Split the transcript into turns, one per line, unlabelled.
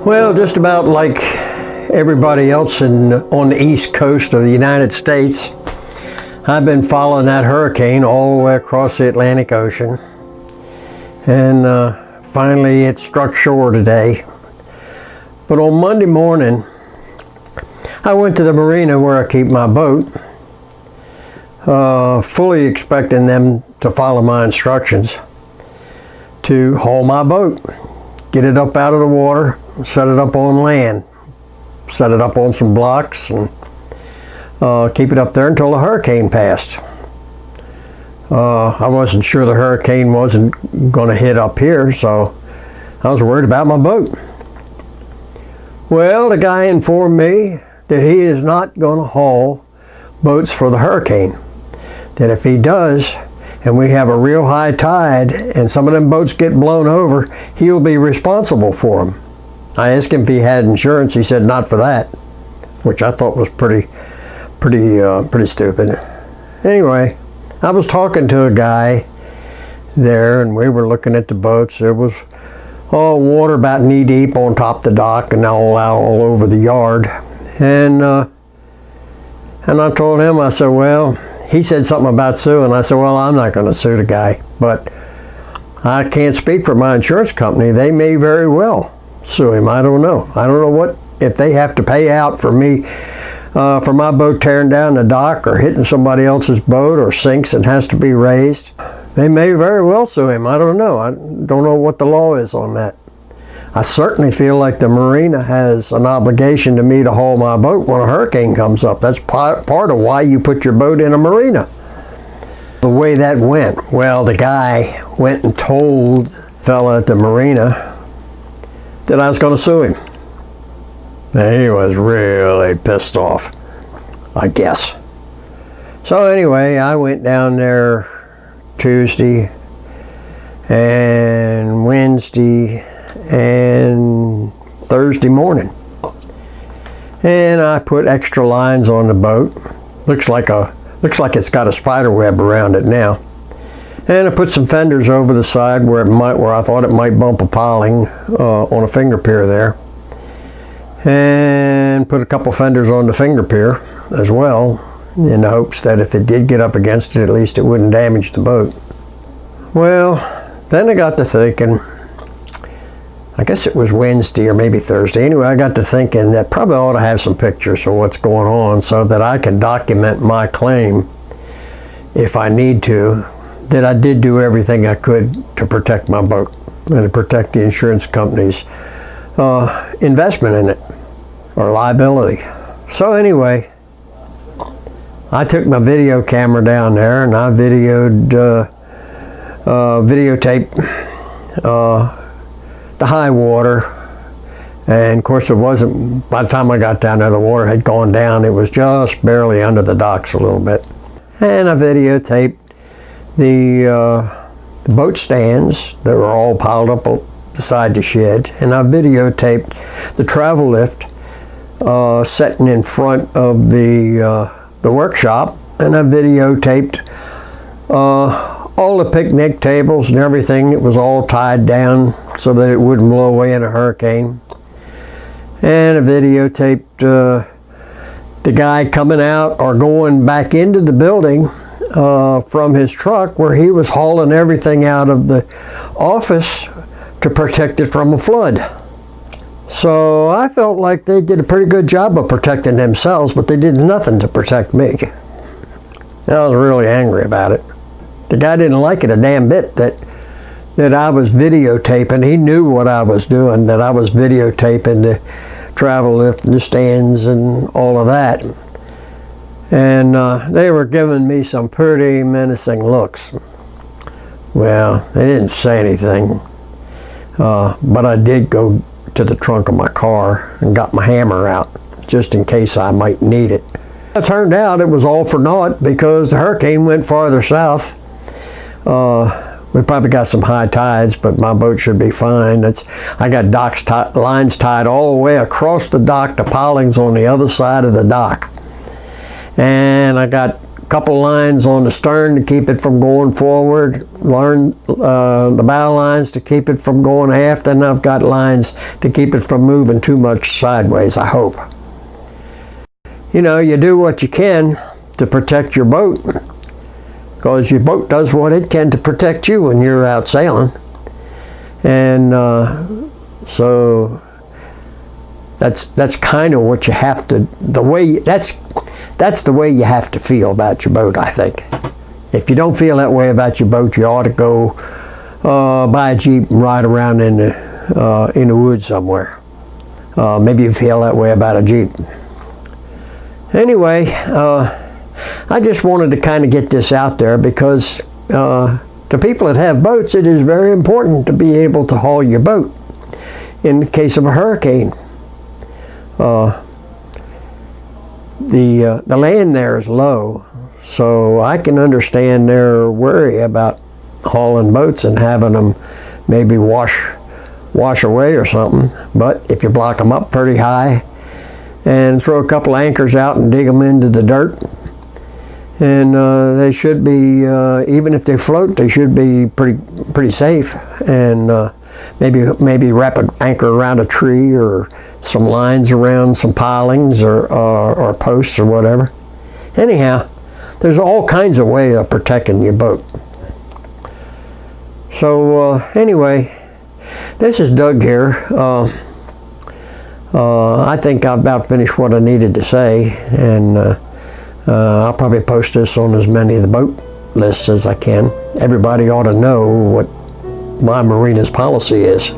Well, just about like everybody else on the east coast of the United States, I've been following that hurricane all the way across the Atlantic Ocean. And finally it struck shore today. But on Monday morning, I went to the marina where I keep my boat, fully expecting them to follow my instructions to haul my boat, get it up out of the water, set it up on land, set it up on some blocks, and keep it up there until the hurricane passed. I wasn't sure the hurricane wasn't going to hit up here, so I was worried about my boat. Well, the guy informed me that he is not going to haul boats for the hurricane. That if he does, and we have a real high tide, and some of them boats get blown over, he'll be responsible for them. I asked him if he had insurance. He said not for that, which I thought was pretty stupid. Anyway, I was talking to a guy there, and we were looking at the boats. There was water about knee deep on top of the dock, and all out all over the yard. And I told him, I said, well, he said something about suing. I said, well, I'm not going to sue the guy, but I can't speak for my insurance company. They may very well sue him. I don't know. I don't know what, if they have to pay out for me, for my boat tearing down the dock or hitting somebody else's boat or sinks and has to be raised. They may very well sue him. I don't know. I don't know what the law is on that. I certainly feel like the marina has an obligation to me to haul my boat when a hurricane comes up. That's part of why you put your boat in a marina. The way that went, well, the guy went and told the fella at the marina that I was going to sue him. And he was really pissed off, I guess. So anyway, I went down there Tuesday and Wednesday and Thursday morning, and I put extra lines on the boat. Looks like it's got a spider web around it now. And I put some fenders over the side where I thought it might bump a piling on a finger pier there, and put a couple fenders on the finger pier as well, in the hopes that if it did get up against it, at least it wouldn't damage the boat. Well, then I got to thinking, I guess it was Wednesday or maybe Thursday. Anyway, I got to thinking that probably ought to have some pictures of what's going on so that I can document my claim if I need to, that I did do everything I could to protect my boat and to protect the insurance company's investment in it or liability. So anyway, I took my video camera down there and I videotaped the high water, and of course it wasn't, by the time I got down there the water had gone down. It was just barely under the docks a little bit. And I videotaped the boat stands that were all piled up beside the shed, and I videotaped the travel lift sitting in front of the workshop, and I videotaped all the picnic tables and everything. It was all tied down so that it wouldn't blow away in a hurricane. And I videotaped the guy coming out or going back into the building from his truck, where he was hauling everything out of the office to protect it from a flood. So I felt like they did a pretty good job of protecting themselves, but they did nothing to protect me. I was really angry about it. The guy didn't like it a damn bit that I was videotaping. He knew what I was doing, that I was videotaping the travel lift and the stands and all of that. And they were giving me some pretty menacing looks. Well, they didn't say anything, but I did go to the trunk of my car and got my hammer out, just in case I might need it. It turned out it was all for naught because the hurricane went farther south. We probably got some high tides, but my boat should be fine. I got lines tied all the way across the dock to pilings on the other side of the dock. And I got couple lines on the stern to keep it from going forward, the bow lines to keep it from going aft, and I've got lines to keep it from moving too much sideways, I hope. You know, you do what you can to protect your boat, because your boat does what it can to protect you when you're out sailing. And so that's kind of what you have to, that's the way you have to feel about your boat, I think. If you don't feel that way about your boat, you ought to go buy a Jeep and ride around in the woods somewhere. Maybe you feel that way about a Jeep. Anyway, I just wanted to kind of get this out there because to people that have boats, it is very important to be able to haul your boat in the case of a hurricane. The land there is low, so I can understand their worry about hauling boats and having them maybe wash away or something. But if you block them up pretty high and throw a couple anchors out and dig them into the dirt, and they should be, even if they float, they should be pretty safe. And maybe wrap an anchor around a tree or some lines around some pilings or posts or whatever. Anyhow, there's all kinds of ways of protecting your boat. So anyway, this is Doug here. I think I've about finished what I needed to say, and I'll probably post this on as many of the boat lists as I can. Everybody ought to know what my marina's policy is.